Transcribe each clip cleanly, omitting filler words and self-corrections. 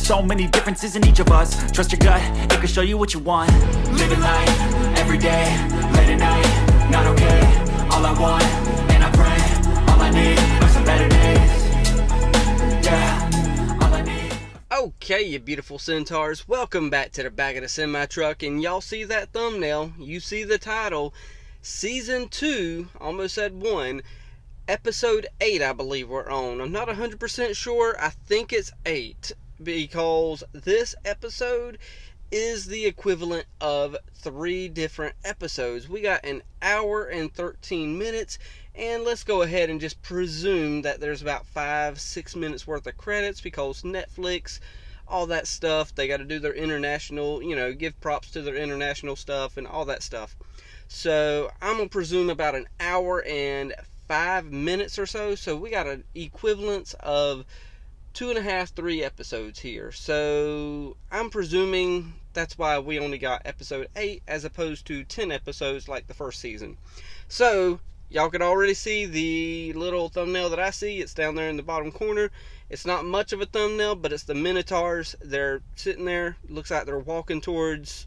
so many differences in each of us. Trust your gut, it can show you what you want. Living life, every day, late at night, not okay. All I want, and I pray, all I need are some better days. Yeah, all I need. Okay, you beautiful centaurs, welcome back to the back of the semi-truck, and y'all see that thumbnail, you see the title, Season 2, almost said 1, Episode 8 I believe we're on. I'm not 100% sure, I think it's 8, because this episode is the equivalent of 3 different episodes. We got an hour and 13 minutes, and let's go ahead and just presume that there's about 5-6 minutes worth of credits, because Netflix, all that stuff, they got to do their international, give props to their international stuff and all that stuff. So I'm going to presume about an hour and 5 minutes or so. So we got an equivalence of 2.5, 3 episodes here. So I'm presuming that's why we only got episode 8 as opposed to 10 episodes like the first season. So y'all can already see the little thumbnail that I see. It's down there in the bottom corner. It's not much of a thumbnail, but it's the Minotaurs. They're sitting there. Looks like they're walking towards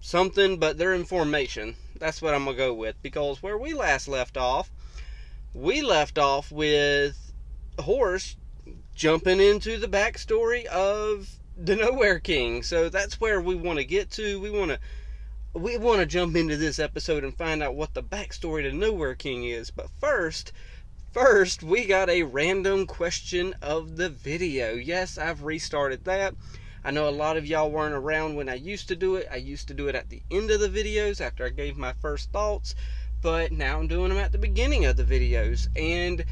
something, but they're in formation. That's what I'm going to go with, because where we last left off with Horse jumping into the backstory of the Nowhere King. So that's where we want to get to. We want to jump into this episode and find out what the backstory to Nowhere King is. But first, we got a random question of the video. Yes, I've restarted that. I know a lot of y'all weren't around when I used to do it. I used to do it at the end of the videos after I gave my first thoughts. But now I'm doing them at the beginning of the videos. And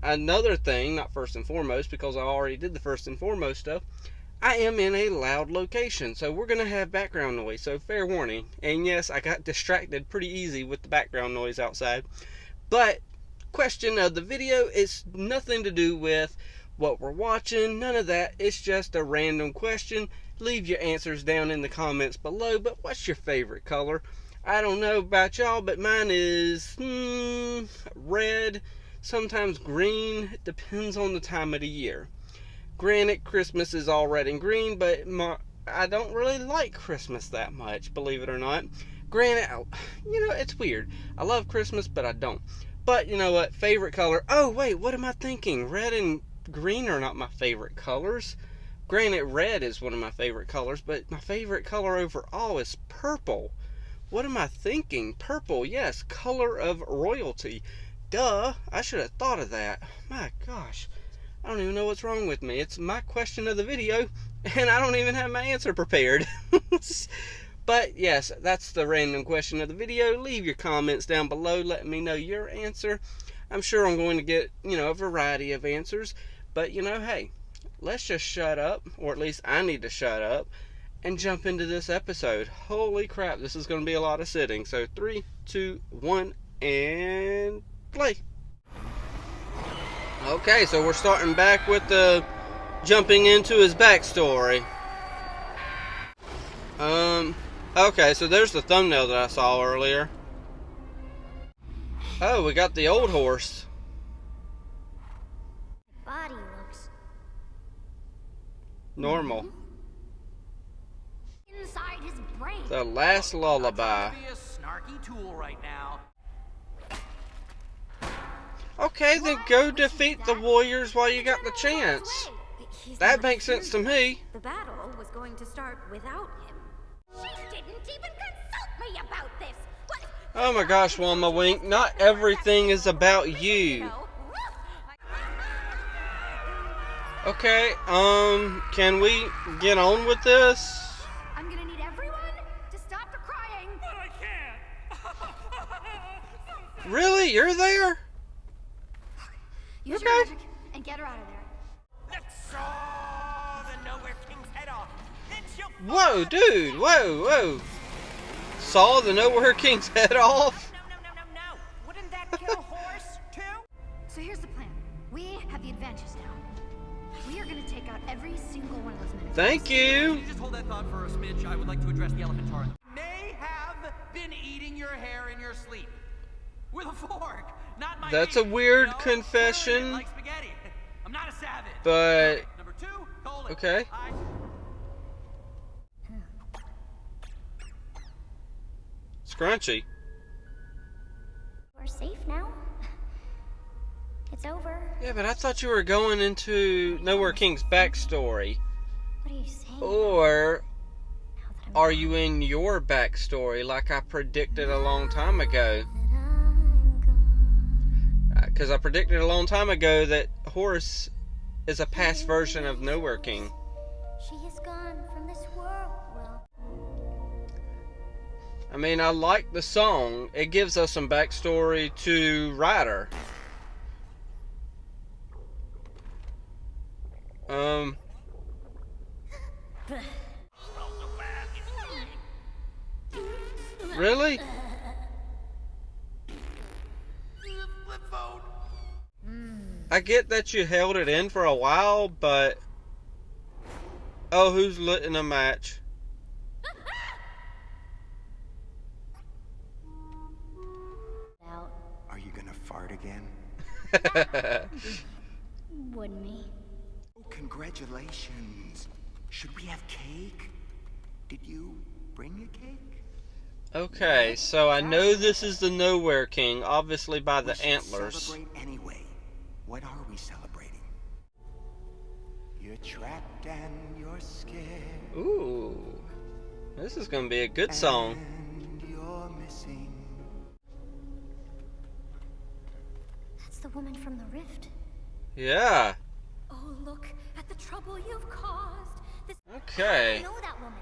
another thing, not first and foremost, because I already did the first and foremost stuff, I am in a loud location, so we're going to have background noise, so fair warning. And yes, I got distracted pretty easy with the background noise outside. But question of the video is nothing to do with what we're watching, none of that. It's just a random question. Leave your answers down in the comments below. But what's your favorite color? I don't know about y'all, but mine is red, sometimes green. It depends on the time of the year. Granted, Christmas is all red and green, but I don't really like Christmas that much, believe it or not. Granted, it's weird. I love Christmas, but I don't. But you know what? Favorite color. Oh, wait, what am I thinking? Red and green are not my favorite colors. Granted, red is one of my favorite colors, but my favorite color overall is purple. What am I thinking? Purple, yes, color of royalty. Duh, I should have thought of that. My gosh, I don't even know what's wrong with me. It's my question of the video, and I don't even have my answer prepared. But yes, that's the random question of the video. Leave your comments down below. Let me know your answer. I'm sure I'm going to get, a variety of answers. But, hey, let's just shut up, or at least I need to shut up, and jump into this episode. Holy crap, this is going to be a lot of sitting. So 3, 2, 1, and play. Okay, so we're starting back with the jumping into his backstory. Okay, so there's the thumbnail that I saw earlier. Oh, we got the old horse. Body looks normal. Inside his brain. The last lullaby. Be a snarky tool right now. Okay, then go defeat the warriors while you got the chance. That makes sense to me. The battle was going to start without him. She didn't even consult me about this. Oh my gosh, Wilma Wink, not everything is about you. Okay, can we get on with this? I'm gonna need everyone to stop the crying. But I can't. Really? You're there? Use your magic and get her out of there. Let's saw the Nowhere King's head off. Whoa, dude, whoa. Saw the Nowhere King's head off? No. Wouldn't that kill Horse, too? So here's the plan. We have the advantage now. We are gonna take out every single one of those minutes. Thank you. Can you just hold that thought for a smidge? I would like to address the elephant tar. May have been eating your hair in your sleep. With a fork. Not my That's meat. a weird No, confession. like spaghetti. I'm not a savage. But Number 2, colon. okay. Scrunchy. We're safe now. It's over. Yeah, but I thought you were going into Nowhere King's backstory. What are you saying? Or Now that I'm are you in your backstory like I predicted a long time ago? Because I predicted a long time ago that Horace is a past version of Nowhere King. She is gone from this world. Well, I mean, I like the song. It gives us some backstory to Ryder. Really? Flip phone. I get that you held it in for a while, but... Oh, who's lit in a match? out. Are you gonna fart again? Wouldn't me. Oh, congratulations. Should we have cake? Did you bring a cake? Okay, so I know this is the Nowhere King, obviously by the We should antlers. Celebrate anyway. What are we celebrating? You're trapped and you're scared. Ooh, this is gonna be a good song. And you're missing. That's the woman from the rift. Yeah. Oh, look at the trouble you've caused. This Okay. I know that woman.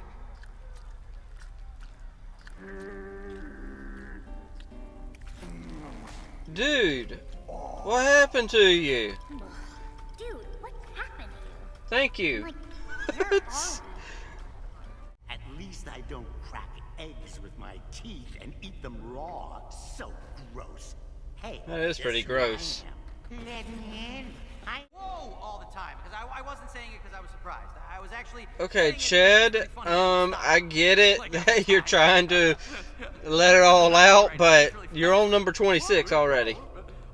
Dude, what happened to you? Dude, what happened to you? Thank you. Like, where are we? At least I don't crack eggs with my teeth and eat them raw. So gross. Hey, That is pretty guess who I gross. am? Let me in. Whoa, all the time. Because I wasn't saying it because I was surprised. I was actually. Okay, saying it because Ched, it's really funny. I get it Like, that you're trying to let it all out, but you're on number 26 already.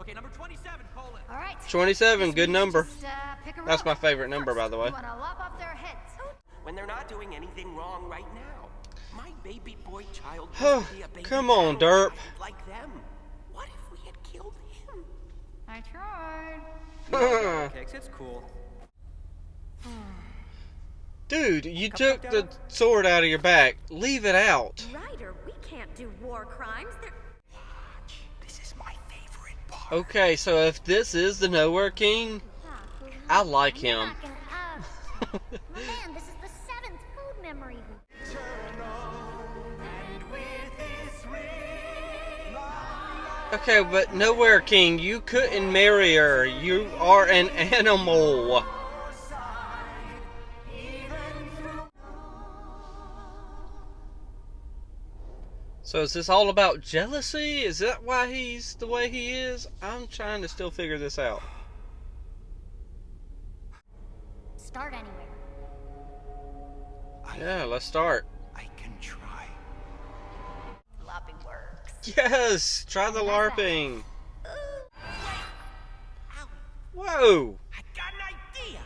Okay, number 27, colon. All right. 27, good number. Just, pick a That's my rope. favorite number, by the way. You wanna lop off their heads. When they're not doing anything wrong right now. My baby boy child Oh, wants to be a baby come on, battle Derp. child like them. What if we had killed him? I tried. Kicks, it's cool. Dude, you took the sword out of your back. Leave it out. Ryder, we can't do war crimes. They're... This is my favorite part. Okay, so if this is the Nowhere King, I like You're him. not gonna- my man, this is the 7th food memory. Okay, but Nowhere King, you couldn't marry her. You are an animal. So is this all about jealousy? Is that why he's the way he is? I'm trying to still figure this out. Start anywhere. Yeah, let's start. I can try. Lopping works. Yes! Try the LARPing. Whoa! I got an idea.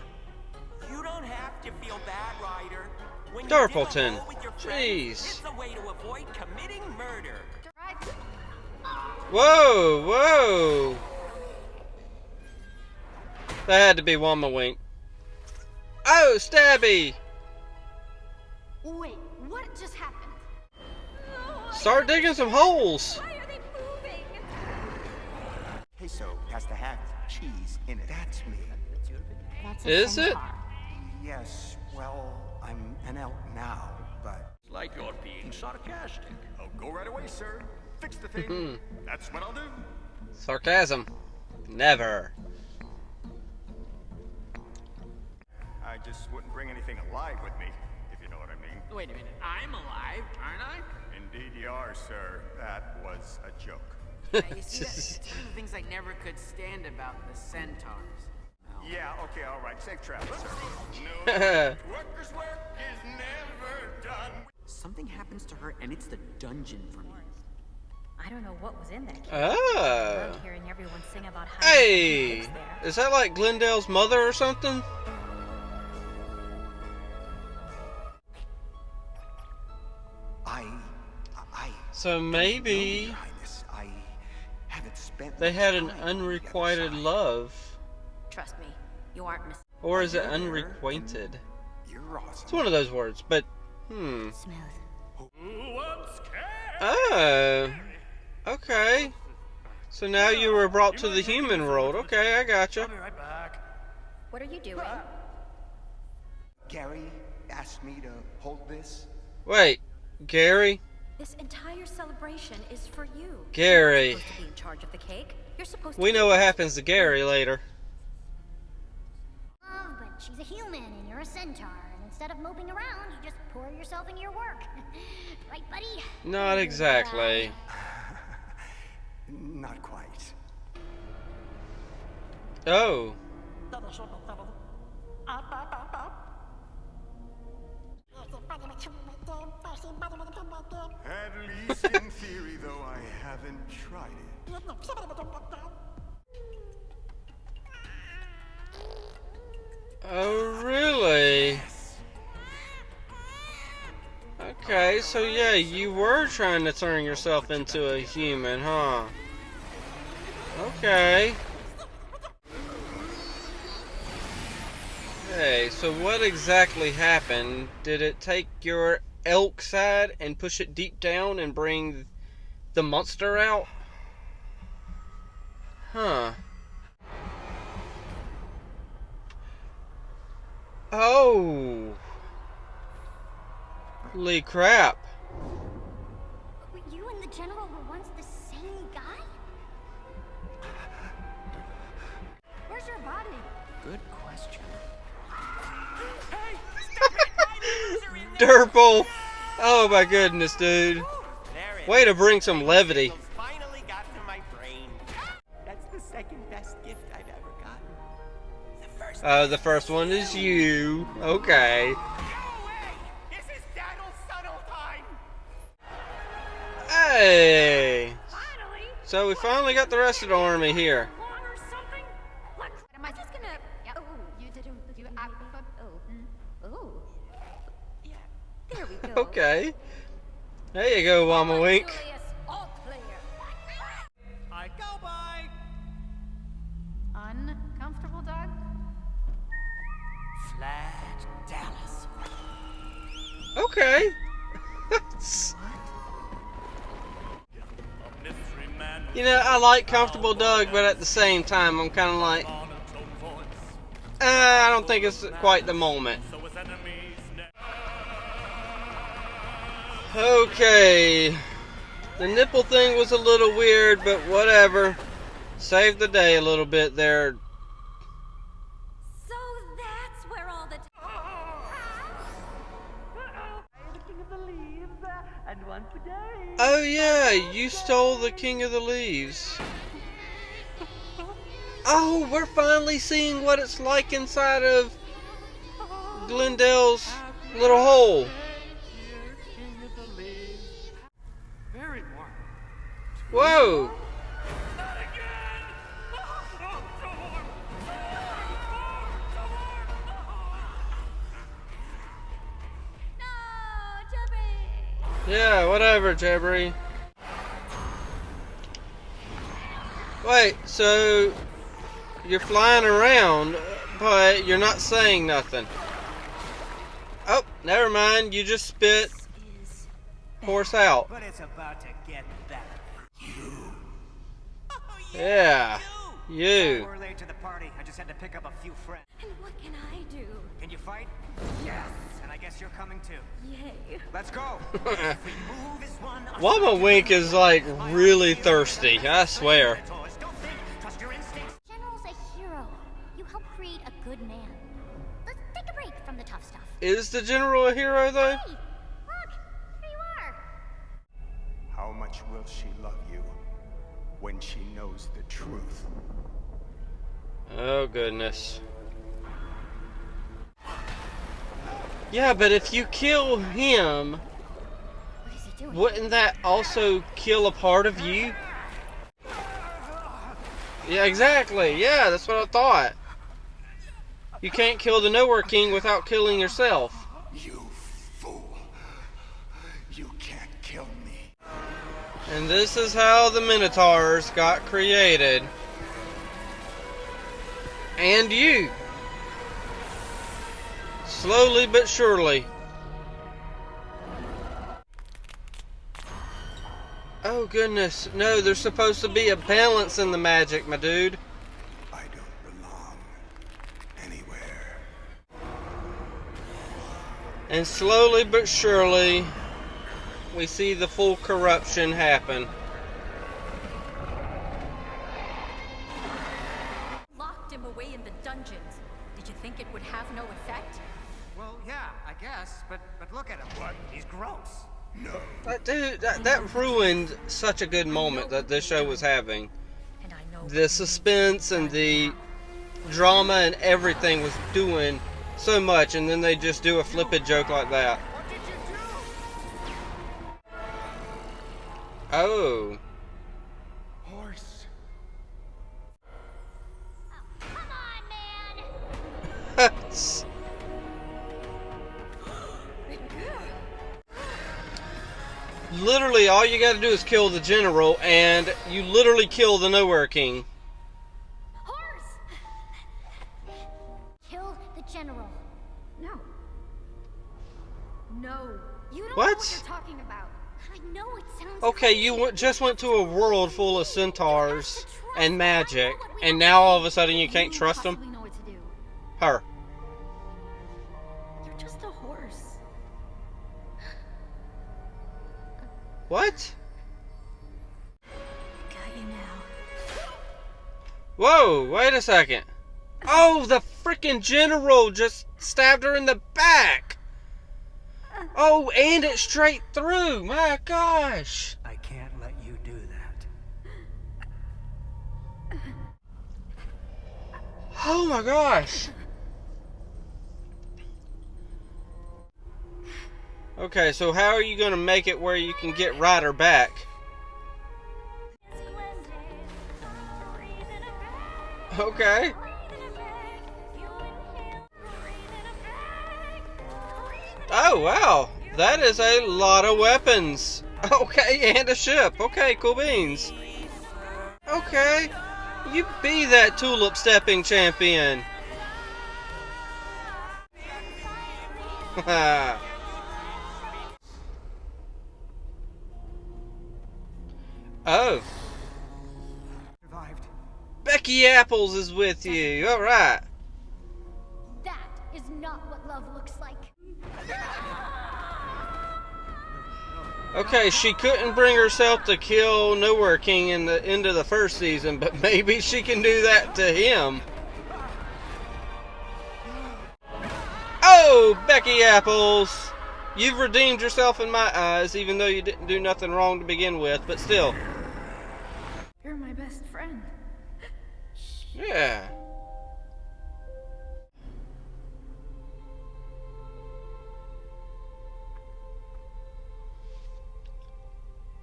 You don't have to feel bad, Ryder. When you Darpleton. dig a hole with your friends, Jeez. it's a way to avoid committing murder. Right. Whoa! Whoa! That had to be Wama Wink. Oh, Stabby! Wait, what just happened? Start digging some holes. Why are they moving? Queso has to have cheese in it. That's me. That's Is it? Centaur. Yes, well, I'm an elk now, but... Like you're being sarcastic. Oh, go right away, sir. Fix the thing. That's what I'll do. Sarcasm. Never. I just wouldn't bring anything alive with me, if you know what I mean. Wait a minute, I'm alive, aren't I? Indeed you are, sir. That was a joke. You see, that's one of the things I never could stand about the Centaurs. Yeah, okay, all right. Safe travel, sir. No, workers' work is never done. Something happens to her, and it's the dungeon for me. I don't know what was in that cave. Oh. Loved hearing everyone sing about how Hey! Is that like Glendale's mother or something? So maybe Your Highness, I haven't spent they much had an time on the other unrequited side. love. Trust me, you aren't mis- Or is it You're there, unrequited? You're awesome. It's one of those words, but smooth. Oh, okay. So now you were brought to the human world. Okay, I gotcha. What are you doing? Gary asked me to hold this. Wait, Gary? This entire celebration is for you. Gary. You're not supposed to be in charge of the cake. You're supposed to We know what happens to Gary later. Oh, but she's a human and you're a centaur, and instead of moping around, you just pour yourself into your work. Right, buddy? Not exactly. Not quite. Oh. At least in theory, though I haven't tried it. Oh, really? Okay, so yeah, you were trying to turn yourself into a human, huh? Okay. Hey, so what exactly happened? Did it take your elk side and push it deep down and bring the monster out? Huh. Oh. Holy crap. You and the general were once the same guy? Where's your body? Good question. Durple. Oh my goodness, dude. There it Way to is. bring some levity. Signals finally got to my brain. That's the second best gift I've ever gotten. The first one is you. Okay. No way! This is Daddle's Subtle time! Hey. Finally! So we finally got the rest of the army here. Long or something? Look, am I just gonna... Yeah, oh, you didn't. Oh. Yeah, there we go. Okay. There you go, Mama Wink. Julius, all clear. I go by. Uncomfortable, dog? Flat Dallas. Okay. You know, I like Comfortable Doug, but at the same time, I'm kind of like, I don't think it's quite the moment. Okay. The nipple thing was a little weird, but whatever. Saved the day a little bit there. So that's where all the... Oh yeah, you stole the King of the Leaves. Oh, we're finally seeing what it's like inside of Glendale's little hole. Very warm. Whoa. No, Jeffrey! Yeah, whatever, Jebry. Wait, so you're flying around, but you're not saying nothing. Oh, never mind. You just spit horse out. But it's about to get better. Yeah, you. We're late to the party. I just had to pick up a few friends. And what can I do? Can you fight? Yes. And I guess you're coming too. Yay. Let's go. Wama Wink is like really thirsty, I swear. Don't think. Trust your instincts. General's a hero. You help create a good man. Let's take a break from the tough stuff. Is the general a hero though? Hey, look, here you are. How much will she love you when she knows the truth? Oh goodness. Yeah, but if you kill him, What is he doing? wouldn't that also kill a part of you? Yeah, exactly. Yeah, that's what I thought. You can't kill the Nowhere King without killing yourself. You fool. You can't kill me. And this is how the Minotaurs got created. And you. Slowly but surely. Oh goodness, no, there's supposed to be a balance in the magic, my dude. I don't belong anywhere. And slowly but surely, we see the full corruption happen. Locked him away in the dungeons. Did you think it would have no effect? Well, yeah, I guess, but look at him. What? He's gross. No. Dude, that ruined such a good moment that this show was having. And I know The suspense and the drama and everything was doing so much, and then they just do a flippant joke like that. What did you do? Oh. Horse. Come on, man! Literally, all you gotta do is kill the general, and you literally kill the Nowhere King. Horse! Kill the general. No. No. You don't know What? what you're talking about. I know it sounds Okay, you just went to a world full of centaurs and magic, and now all of a sudden you can't trust them? possibly know what to do. Her. You're just a horse. What? Got you now. Whoa, wait a second. Oh, the freaking general just stabbed her in the back. Oh, and it straight through. My gosh. I can't let you do that. Oh my gosh. Okay, so how are you going to make it where you can get Ryder back? Okay. Oh, wow. That is a lot of weapons. Okay, and a ship. Okay, cool beans. Okay. You be that tulip stepping champion. Oh. Survived. Becky Apples is with you. Alright. That is not what love looks like. Okay, she couldn't bring herself to kill Nowhere King in the end of the first season, but maybe she can do that to him. Oh, Becky Apples! You've redeemed yourself in my eyes, even though you didn't do nothing wrong to begin with, but still. You're my best friend. Yeah.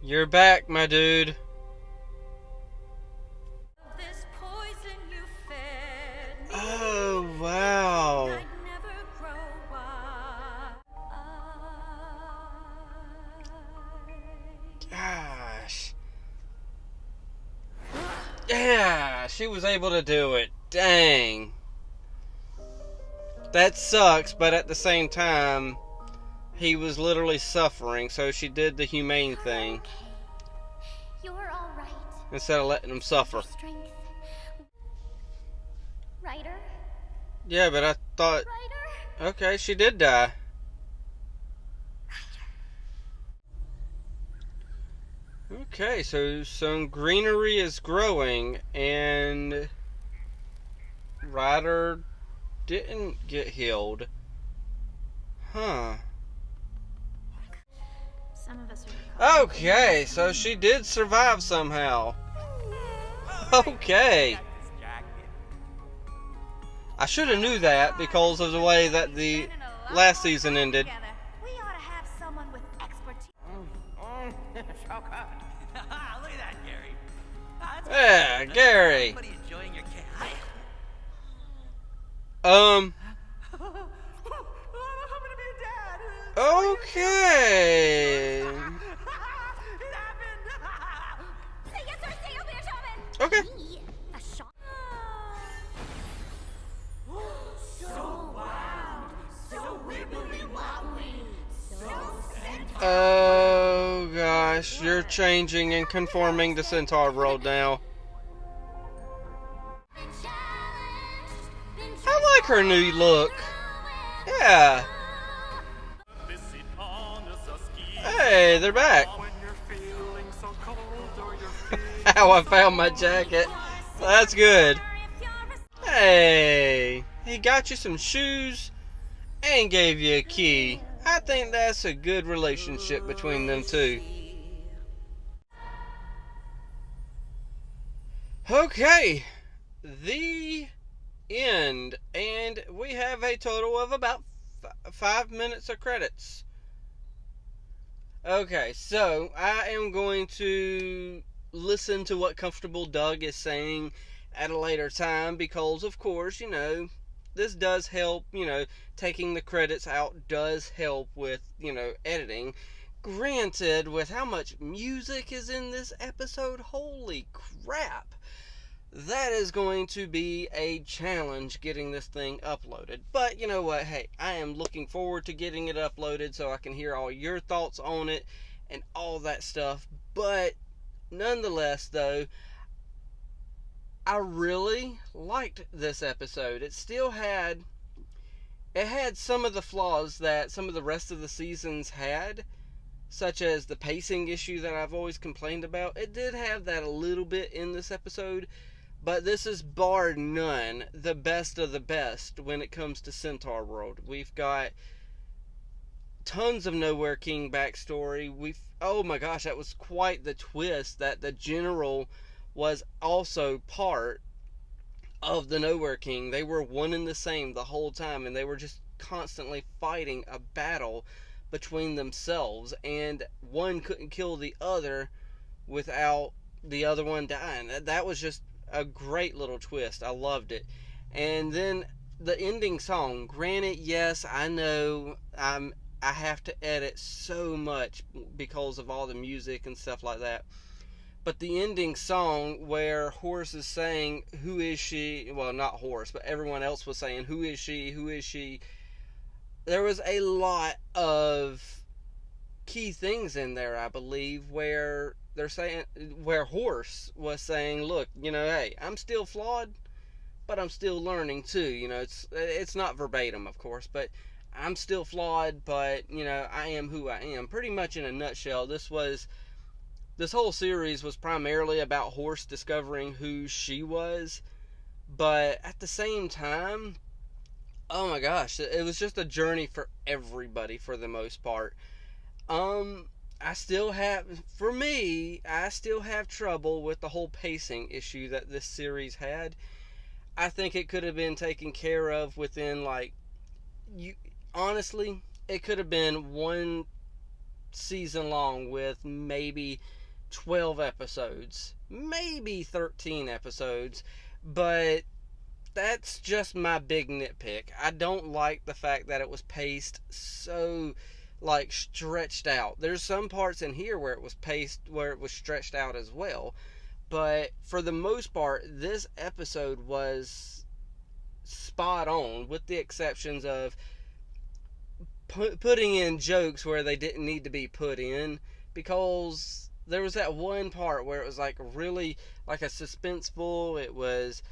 You're back, my dude. This poison you fed me, Oh, wow. I'd never grow up. Gosh. Yeah, she was able to do it. Dang. That sucks, but at the same time, he was literally suffering, so she did the humane thing You're all right. instead of letting him suffer. Strength. Ryder? Yeah, but I thought, Ryder? okay, she did die. Okay, so some greenery is growing, and Ryder didn't get healed. Huh. Some of us are Okay, so she did survive somehow. Okay. I should have knew that because of the way that the last season ended. We ought to have someone with expertise. So good. Look at that, Gary. Yeah, Gary. Everybody enjoying your cake. Um, I'm gonna be a dad. okay. It happened. Okay. Me, a shot. Oh gosh, you're changing and conforming to Centaurworld now. I like her new look. Yeah. Hey, they're back. How I found my jacket. That's good. Hey, he got you some shoes and gave you a key. I think that's a good relationship between them two. Okay, the end. And we have a total of about 5 minutes of credits. Okay, so I am going to listen to what Comfortable Doug is saying at a later time because, of course, you know, this does help, you know, taking the credits out does help with, you know, editing. Granted, with how much music is in this episode, holy crap, that is going to be a challenge getting this thing uploaded. But you know what, hey, I am looking forward to getting it uploaded so I can hear all your thoughts on it and all that stuff. But nonetheless, though, I really liked this episode. It had some of the flaws that some of the rest of the seasons had, such as the pacing issue that I've always complained about. It did have that a little bit in this episode, but this is bar none the best of the best when it comes to Centaurworld. We've got tons of Nowhere King backstory. Oh my gosh, that was quite the twist that the general was also part of the Nowhere King. They were one and the same the whole time, and they were just constantly fighting a battle between themselves, and one couldn't kill the other without the other one dying. That was just a great little twist. I loved it. And then the ending song, granted, yes, I know I have to edit so much because of all the music and stuff like that, but the ending song where Horace is saying, who is she? Well, not Horace, but everyone else was saying, who is she? Who is she? There was a lot of key things in there, I believe, where Horace was saying, look, you know, hey, I'm still flawed, but I'm still learning too. You know, it's not verbatim, of course, but I'm still flawed, but, you know, I am who I am. Pretty much in a nutshell, this whole series was primarily about Horace discovering who she was, but at the same time, oh my gosh, it was just a journey for everybody for the most part. I still have trouble with the whole pacing issue that this series had. I think it could have been taken care of within, honestly, it could have been one season long with maybe 12 episodes, maybe 13 episodes, but that's just my big nitpick. I don't like the fact that it was paced so, stretched out. There's some parts in here where it was stretched out as well, but for the most part, this episode was spot on, with the exceptions of putting in jokes where they didn't need to be put in, because there was that one part where it was really a suspenseful, it was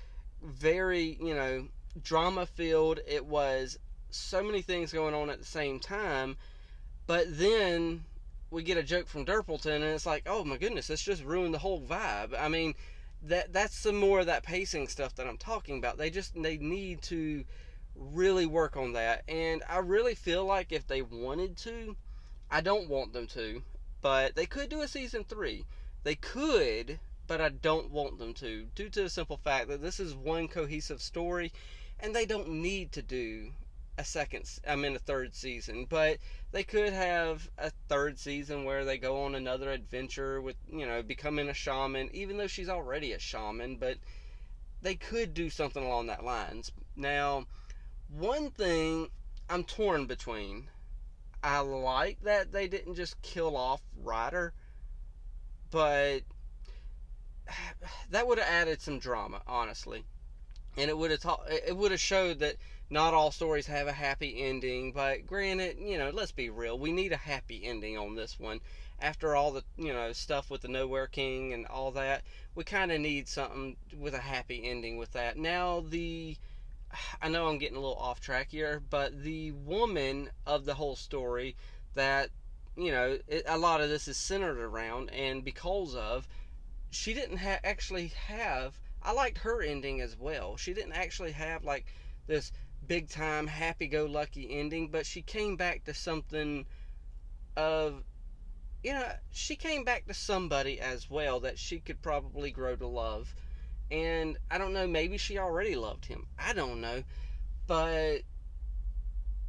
very, you know, drama filled, it was so many things going on at the same time, but then we get a joke from Durpleton and it's like, oh my goodness, this just ruined the whole vibe. I mean, that's some more of that pacing stuff that I'm talking about. They need to really work on that, and I really feel like if they wanted to, I don't want them to, but they could do a season 3. They could, but I don't want them to, due to the simple fact that this is one cohesive story, and they don't need to do a third season. But they could have a third season where they go on another adventure with, you know, becoming a shaman, even though she's already a shaman, but they could do something along that lines. Now, one thing I'm torn between, I like that they didn't just kill off Ryder, but that would have added some drama, honestly. And it would have showed that not all stories have a happy ending. But granted, let's be real, we need a happy ending on this one. After all the stuff with the Nowhere King and all that, we kind of need something with a happy ending with that. Now I know I'm getting a little off track here, but the woman of the whole story that a lot of this is centered around, and because of, she didn't actually have. I liked her ending as well. She didn't actually have like this big time happy-go-lucky ending, but she came back to something of, she came back to somebody as well that she could probably grow to love. And I don't know, maybe she already loved him. I don't know. But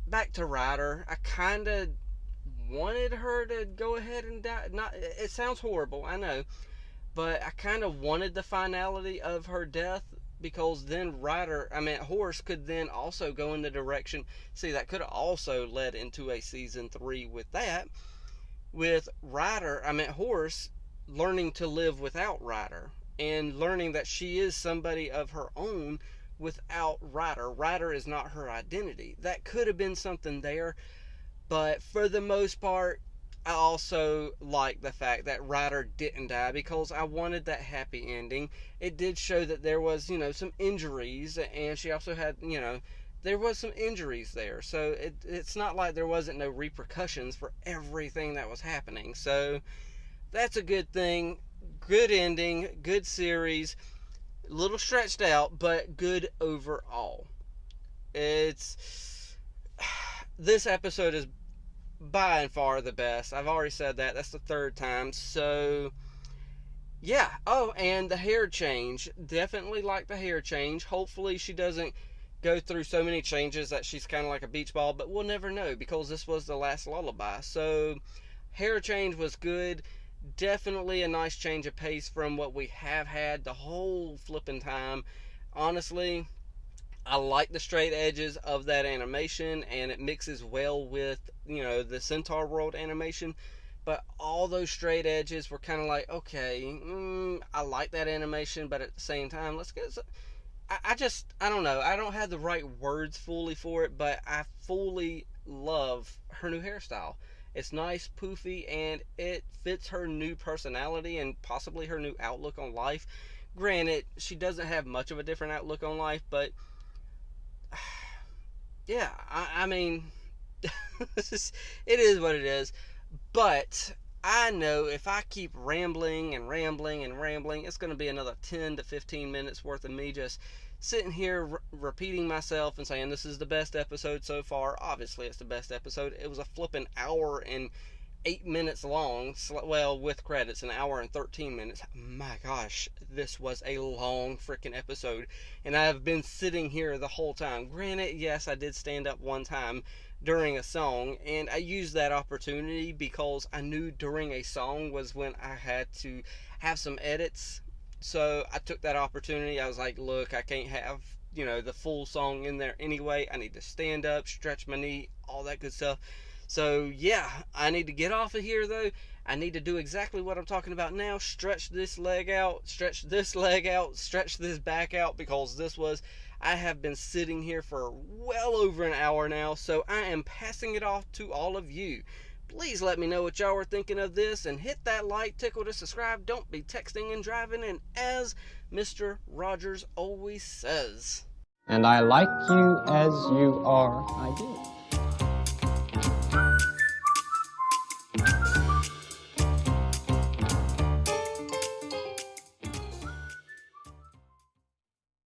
back to Ryder, I kind of wanted her to go ahead and die. It sounds horrible, I know. But I kind of wanted the finality of her death, because then Horse could then also go in the direction. See, that could have also led into a season 3 with that. With Horse learning to live without Ryder, and learning that she is somebody of her own without Ryder. Ryder is not her identity. That could have been something there, but for the most part, I also like the fact that Ryder didn't die, because I wanted that happy ending. It did show that there was, some injuries, and she also had, there was some injuries there. So it's not like there wasn't no repercussions for everything that was happening. So that's a good thing. Good ending, good series, a little stretched out, but good overall. This episode is by and far the best. I've already said that. That's the 3rd time. So, yeah. Oh, and the hair change. Definitely like the hair change. Hopefully she doesn't go through so many changes that she's kind of like a beach ball, but we'll never know, because this was the last Lullaby. So, hair change was good. Definitely a nice change of pace from what we have had the whole flipping time. Honestly, I like the straight edges of that animation, and it mixes well with, the Centaurworld animation. But all those straight edges were kind of like, okay, I like that animation, but at the same time, let's get. I don't know. I don't have the right words fully for it, but I fully love her new hairstyle. It's nice, poofy, and it fits her new personality and possibly her new outlook on life. Granted, she doesn't have much of a different outlook on life, but yeah, I mean, it is what it is. But I know if I keep rambling and rambling and rambling, it's going to be another 10 to 15 minutes worth of me just sitting here repeating myself and saying this is the best episode so far. Obviously, it's the best episode. It was a flipping hour and 8 minutes long. Well, with credits, an hour and 13 minutes. My gosh, this was a long freaking episode. And I've been sitting here the whole time. Granted, yes, I did stand up one time during a song, and I used that opportunity because I knew during a song was when I had to have some edits. So I took that opportunity. I was like, look, I can't have, the full song in there anyway. I need to stand up, stretch my knee, all that good stuff. So yeah, I need to get off of here though. I need to do exactly what I'm talking about now. Stretch this leg out, stretch this leg out, stretch this back out, because I have been sitting here for well over an hour now. So I am passing it off to all of you. Please let me know what y'all are thinking of this, and hit that like, tickle to subscribe. Don't be texting and driving, and as Mr. Rogers always says, and I like you as you are, I do.